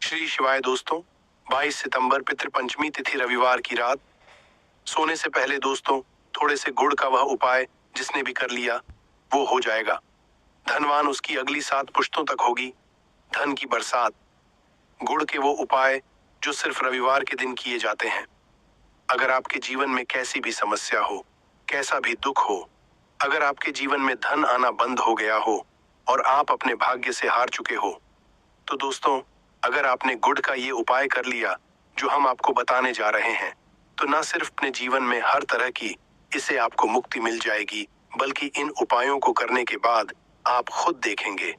श्री शिवाय दोस्तों। 22 सितंबर पितृपंचमी तिथि रविवार की रात। सोने से पहले दोस्तों थोड़े से गुड़ का वह उपाय जिसने भी कर लिया वो हो जाएगा धनवान, उसकी अगली 7 पुश्तों तक होगी धन की बरसात। गुड़ के वो उपाय जो सिर्फ रविवार के दिन किए जाते हैं। अगर आपके जीवन में कैसी भी समस्या हो, कैसा भी दुख हो, अगर आपके जीवन में धन आना बंद हो गया हो और आप अपने भाग्य से हार चुके हो, तो दोस्तों अगर आपने गुड़ का ये उपाय कर लिया जो हम आपको बताने जा रहे हैं, तो ना सिर्फ अपने जीवन में हर तरह की इससे आपको मुक्ति मिल जाएगी, बल्कि इन उपायों को करने के बाद आप खुद देखेंगे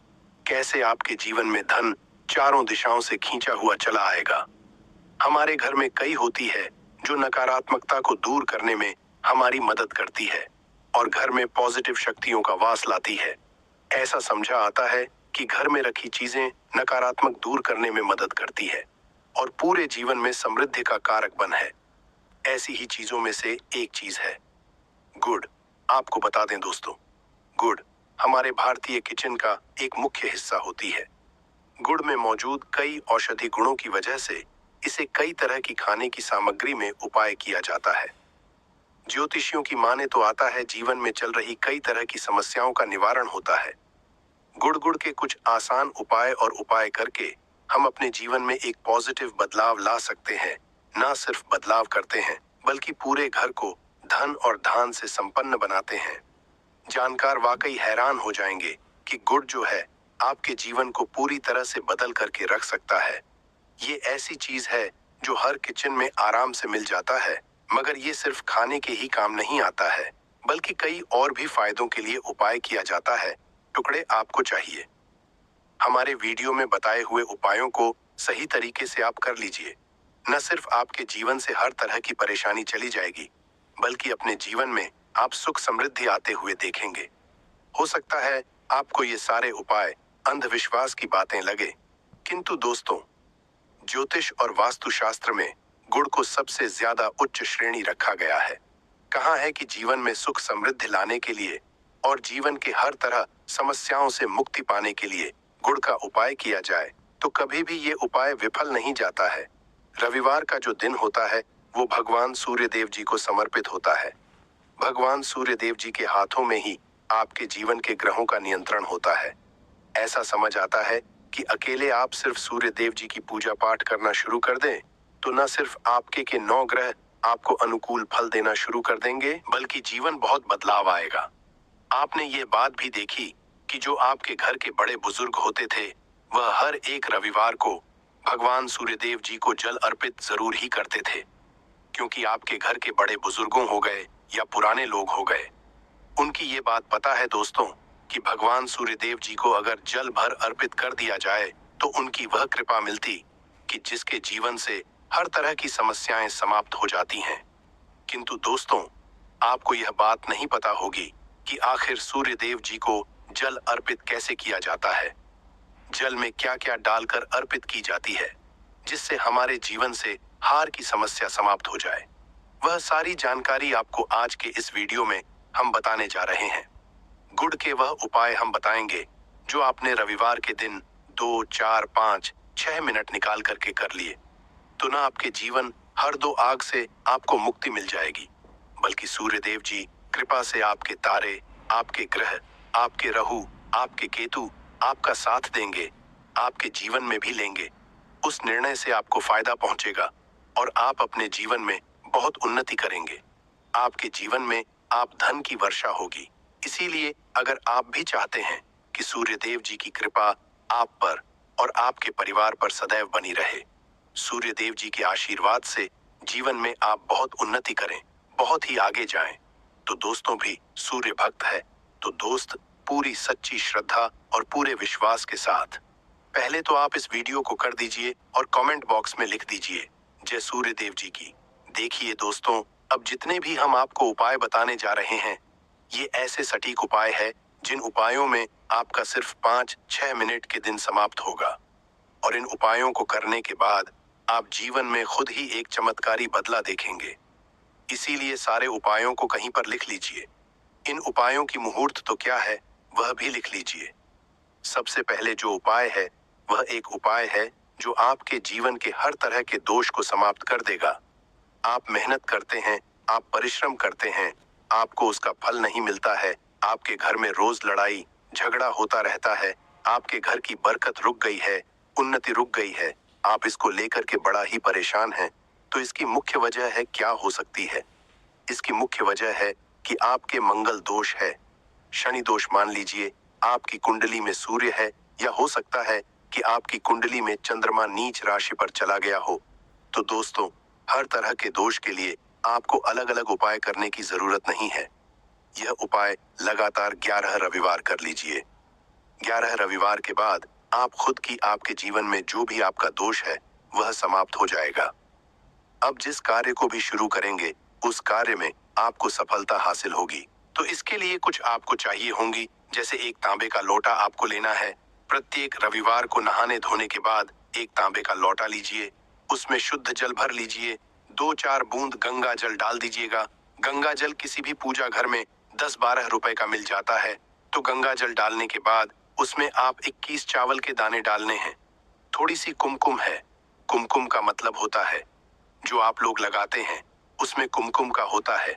कैसे आपके जीवन में धन चारों दिशाओं से खींचा हुआ चला आएगा। हमारे घर में कई होती है जो नकारात्मकता को दूर करने में हमारी मदद करती है और घर में पॉजिटिव शक्तियों का वास लाती है। ऐसा समझा आता है कि घर में रखी चीजें नकारात्मक दूर करने में मदद करती है और पूरे जीवन में समृद्धि का कारक बन है। ऐसी ही चीजों में से एक चीज है गुड़। आपको बता दें दोस्तों, गुड़ हमारे भारतीय किचन का एक मुख्य हिस्सा होती है। गुड़ में मौजूद कई औषधि गुणों की वजह से इसे कई तरह की खाने की सामग्री में उपाय किया जाता है। ज्योतिषियों की माने तो आता है जीवन में चल रही कई तरह की समस्याओं का निवारण होता है। गुड़ के कुछ आसान उपाय करके हम अपने जीवन में एक पॉजिटिव बदलाव ला सकते हैं। ना सिर्फ बदलाव करते हैं बल्कि पूरे घर को धन और धान से संपन्न बनाते हैं। जानकार वाकई हैरान हो जाएंगे कि गुड़ जो है आपके जीवन को पूरी तरह से बदल करके रख सकता है। ये ऐसी चीज है जो हर किचन में आराम से मिल जाता है, मगर ये सिर्फ खाने के ही काम नहीं आता है, बल्कि कई और भी फायदों के लिए उपाय किया जाता है। टुकड़े आपको चाहिए। हमारे वीडियो में बताए हुए उपायों को सही तरीके से आप कर लीजिए। न सिर्फ आपके जीवन से हर तरह की परेशानी चली जाएगी, बल्कि अपने जीवन में आप सुख समृद्धि आते हुए देखेंगे। हो सकता है आपको ये सारे उपाय अंधविश्वास की बातें लगे, किंतु दोस्तों ज्योतिष और वास्तुशास्त्र में गुड़ को सबसे ज्यादा उच्च श्रेणी रखा गया है। कहा है कि जीवन में सुख समृद्धि लाने के लिए और जीवन के हर तरह समस्याओं से मुक्ति पाने के लिए गुड़ का उपाय किया जाए तो कभी भी ये उपाय विफल नहीं जाता है। रविवार का जो दिन होता है वो भगवान सूर्य देव जी को समर्पित होता है। भगवान सूर्य देव जी के हाथों में ही आपके जीवन के ग्रहों का नियंत्रण होता है। ऐसा समझ आता है कि अकेले आप सिर्फ सूर्य देव जी की पूजा पाठ करना शुरू कर दें तो न सिर्फ आपके के 9 ग्रह आपको अनुकूल फल देना शुरू कर देंगे, बल्कि जीवन बहुत बदलाव आएगा। आपने ये बात भी देखी कि जो आपके घर के बड़े बुजुर्ग होते थे वह हर एक रविवार को भगवान सूर्यदेव जी को जल अर्पित जरूर ही करते थे, क्योंकि आपके घर के बड़े बुजुर्गों हो गए या पुराने लोग हो गए, उनकी ये बात पता है दोस्तों कि भगवान सूर्यदेव जी को अगर जल भर अर्पित कर दिया जाए तो उनकी वह कृपा मिलती कि जिसके जीवन से हर तरह की समस्याएं समाप्त हो जाती हैं। किंतु दोस्तों आपको यह बात नहीं पता होगी कि आखिर सूर्य देव जी को जल अर्पित कैसे किया जाता है। जल में क्या क्या डालकर अर्पित की जाती है जिससे हमारे जीवन से हार की समस्या समाप्त हो जाए, वह सारी जानकारी आपको आज के इस वीडियो में हम बताने जा रहे हैं। गुड़ के वह उपाय हम बताएंगे जो आपने रविवार के दिन 2, 4, 5, 6 मिनट निकाल करके कर लिए तो ना आपके जीवन हर 2 आग से आपको मुक्ति मिल जाएगी, बल्कि सूर्य देव जी कृपा से आपके तारे, आपके ग्रह, आपके राहु, आपके केतु आपका साथ देंगे, आपके जीवन में भी लेंगे। उस निर्णय से आपको फायदा पहुंचेगा और आप अपने जीवन में बहुत उन्नति करेंगे। आपके जीवन में आप धन की वर्षा होगी। इसीलिए अगर आप भी चाहते हैं कि सूर्य देव जी की कृपा आप पर और आपके परिवार पर सदैव बनी रहे, सूर्य देव जी के आशीर्वाद से जीवन में आप बहुत उन्नति करें, बहुत ही आगे जाएं, तो दोस्तों भी सूर्य भक्त है तो दोस्त पूरी सच्ची श्रद्धा और पूरे विश्वास के साथ पहले तो आप इस वीडियो को कर दीजिए और कमेंट बॉक्स में लिख दीजिए जय सूर्य देव जी की। देखिए दोस्तों, अब जितने भी हम आपको उपाय बताने जा रहे हैं ये ऐसे सटीक उपाय है जिन उपायों में आपका सिर्फ 5-6 मिनट के दिन समाप्त होगा और इन उपायों को करने के बाद आप जीवन में खुद ही एक चमत्कारी बदला देखेंगे। इसीलिए सारे उपायों को कहीं पर लिख लीजिए। इन उपायों की मुहूर्त तो क्या है वह भी लिख लीजिए। सबसे पहले जो उपाय है वह एक उपाय है जो आपके जीवन के हर तरह के दोष को समाप्त कर देगा। आप मेहनत करते हैं, आप परिश्रम करते हैं, आपको उसका फल नहीं मिलता है, आपके घर में रोज लड़ाई झगड़ा होता रहता है, आपके घर की बरकत रुक गई है, उन्नति रुक गई है, आप इसको लेकर के बड़ा ही परेशान हैं। तो इसकी मुख्य वजह है क्या हो सकती है? इसकी मुख्य वजह है कि आपके मंगल दोष है। शनि दोष मान लीजिए, आपकी कुंडली में सूर्य है, या हो सकता है कि आपकी कुंडली में चंद्रमा नीच राशि पर चला गया हो। तो दोस्तों, हर तरह के दोष के लिए आपको अलग अलग उपाय करने की जरूरत नहीं है। यह उपाय लगातार 11 रविवार कर लीजिए। 11 रविवार के बाद आप खुद की आपके जीवन में जो भी आपका दोष है वह समाप्त हो जाएगा। अब जिस कार्य को भी शुरू करेंगे उस कार्य में आपको सफलता हासिल होगी। तो इसके लिए कुछ आपको चाहिए होंगी, जैसे एक तांबे का लोटा आपको लेना है। प्रत्येक रविवार को नहाने धोने के बाद एक तांबे का लोटा लीजिए, उसमें शुद्ध जल भर लीजिए, 2-4 बूंद गंगा जल डाल दीजिएगा। गंगा जल किसी भी पूजा घर में 10-12 रुपए का मिल जाता है। तो गंगा जल डालने के बाद उसमें आप 21 चावल के दाने डालने हैं। थोड़ी सी कुमकुम है। कुमकुम का मतलब होता है जो आप लोग लगाते हैं उसमें कुमकुम का होता है।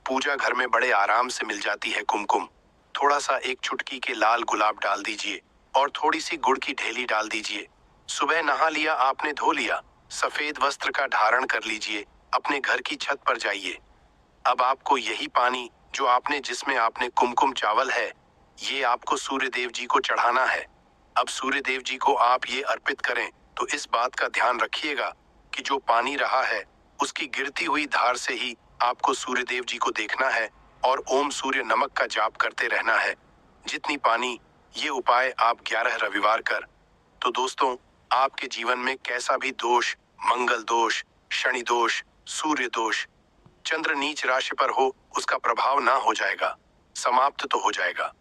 पूजा घर में बड़े आराम से मिल जाती है कुमकुम। थोड़ा सा एक चुटकी के लाल गुलाब डाल दीजिए और थोड़ी सी गुड़ की ढेली डाल दीजिए। सुबह नहा लिया आपने, धो लिया, सफेद वस्त्र का धारण कर लीजिए, अपने घर की छत पर जाइए। अब आपको यही पानी जो आपने जिसमें आपने कुमकुम चावल है, ये आपको सूर्य देव जी को चढ़ाना है। अब सूर्य देव जी को आप ये अर्पित करें तो इस बात का ध्यान रखिएगा कि जो पानी रहा है उसकी गिरती हुई धार से ही आपको सूर्य देव जी को देखना है और ओम सूर्य नमक का जाप करते रहना है। जितनी पानी, ये उपाय आप 11 रविवार कर। तो दोस्तों, आपके जीवन में कैसा भी दोष, मंगल दोष, शनि दोष, सूर्य दोष, चंद्र नीच राशि पर हो, उसका प्रभाव ना हो जाएगा, समाप्त तो हो जाएगा।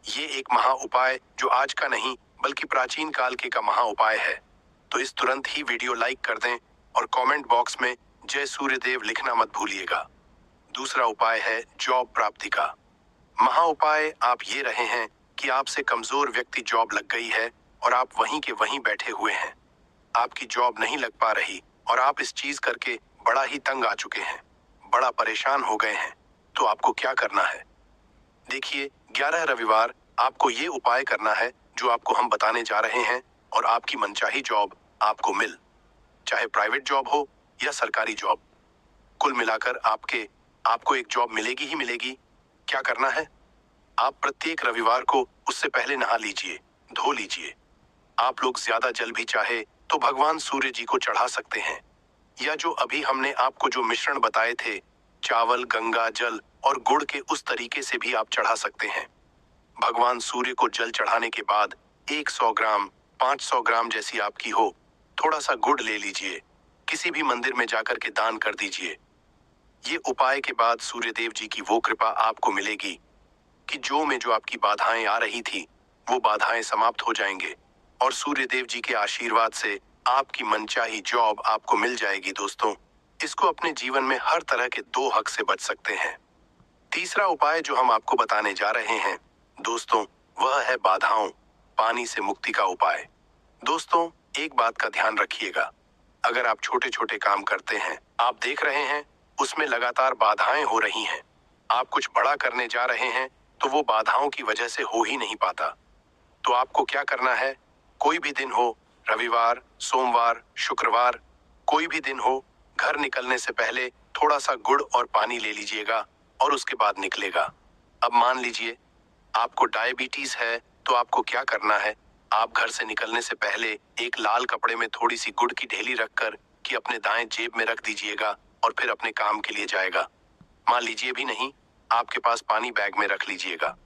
ये एक महा उपाय जो आज का नहीं बल्कि प्राचीन काल के का महा उपाय है। तो इस तुरंत ही वीडियो लाइक कर दें और कमेंट बॉक्स में जय सूर्यदेव लिखना मत भूलिएगा। दूसरा उपाय है जॉब प्राप्ति का। महा उपाय आप ये रहे हैं कि आपसे कमजोर व्यक्ति जॉब लग गई है और आप वहीं के वहीं बैठे हुए हैं। आपकी जॉब नहीं लग पा रही और आप इस चीज करके बड़ा ही तंग आ चुके हैं, बड़ा परेशान हो गए हैं। तो आपको क्या करना है? देखिए, 11 रविवार आपको ये उपाय करना है जो आपको हम बताने जा रहे हैं और आपकी मनचाही जॉब आपको मिल, चाहे प्राइवेट जॉब हो या सरकारी जॉब, कुल मिलाकर आपको एक जॉब मिलेगी ही मिलेगी। क्या करना है? आप प्रत्येक रविवार को उससे पहले नहा लीजिए, धो लीजिए। आप लोग ज्यादा जल भी चाहे तो भगवान सूर्य जी को चढ़ा सकते हैं, या जो अभी हमने आपको जो मिश्रण बताए थे, चावल, गंगा जल और गुड़ के, उस तरीके से भी आप चढ़ा सकते हैं। भगवान सूर्य को जल चढ़ाने के बाद 100 ग्राम, 500 ग्राम जैसी आपकी हो, थोड़ा सा गुड़ ले लीजिए, किसी भी मंदिर में जाकर के दान कर दीजिए। ये उपाय के बाद सूर्य देव जी की वो कृपा आपको मिलेगी कि जो आपकी बाधाएं आ रही थी वो बाधाएं समाप्त हो जाएंगे और सूर्य देव जी के आशीर्वाद से आपकी मनचाही जॉब आपको मिल जाएगी। दोस्तों, इसको अपने जीवन में हर तरह के 2 हक से बच सकते हैं। तीसरा उपाय जो हम आपको बताने जा रहे हैं दोस्तों, वह है बाधाओं, पानी से मुक्ति का उपाय। दोस्तों, एक बात का ध्यान रखिएगा, अगर आप छोटे छोटे काम करते हैं, आप देख रहे हैं उसमें लगातार बाधाएं हो रही हैं, आप कुछ बड़ा करने जा रहे हैं तो वो बाधाओं की वजह से हो ही नहीं पाता। तो आपको क्या करना है? कोई भी दिन हो, रविवार, सोमवार, शुक्रवार, कोई भी दिन हो, घर निकलने से पहले थोड़ा सा गुड़ और पानी ले लीजिएगा और उसके बाद निकलेगा। अब मान लीजिए आपको डायबिटीज है तो आपको क्या करना है? आप घर से निकलने से पहले एक लाल कपड़े में थोड़ी सी गुड़ की ढेली रखकर कि अपने दाएं जेब में रख दीजिएगा और फिर अपने काम के लिए जाएगा। मान लीजिए भी नहीं, आपके पास पानी बैग में रख लीजिएगा।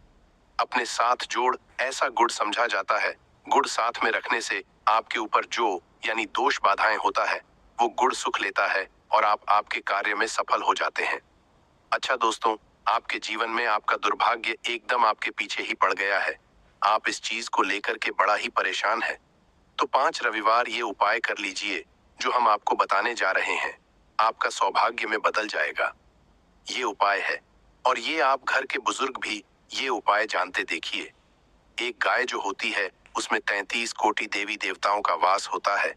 अपने साथ जोड़, ऐसा गुड़ समझा जाता है, गुड़ साथ में रखने से आपके ऊपर जो यानी दोष बाधाएं होता है वो गुड़ सुख लेता है और आप आपके कार्य में सफल हो जाते हैं। अच्छा दोस्तों, आपके जीवन में आपका दुर्भाग्य एकदम आपके पीछे ही पड़ गया है, आप इस चीज को लेकर के बड़ा ही परेशान है। तो 5 रविवार ये उपाय कर लीजिए जो हम आपको बताने जा रहे हैं, आपका सौभाग्य में बदल जाएगा। ये उपाय है और ये आप घर के बुजुर्ग भी ये उपाय जानते। देखिए, एक गाय जो होती है उसमें 33 कोटि देवी देवताओं का वास होता है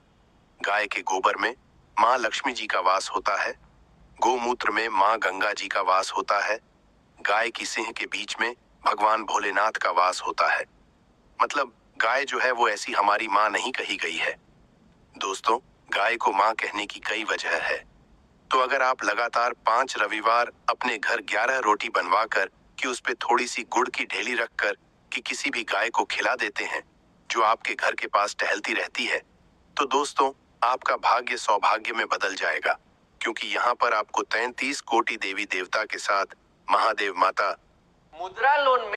गाय के गोबर में माँ लक्ष्मी जी का वास होता है, गोमूत्र में माँ गंगा जी का वास होता है, गाय की सिंह के बीच में भगवान भोलेनाथ का वास होता है। मतलब गाय जो है वो ऐसी हमारी माँ नहीं कही गई है। दोस्तों, गाय को माँ कहने की कई वजह है। तो अगर आप लगातार 5 रविवार अपने घर 11 रोटी बनवाकर कि उस पे थोड़ी सी गुड़ की ढेली रखकर कि किसी भी गाय को खिला देते हैं जो आपके घर के पास टहलती रहती है, तो दोस्तों आपका भाग्य सौभाग्य में बदल जाएगा, क्योंकि यहाँ पर आपको 33 कोटि देवी देवता के साथ महादेव माता मुद्रा लोन में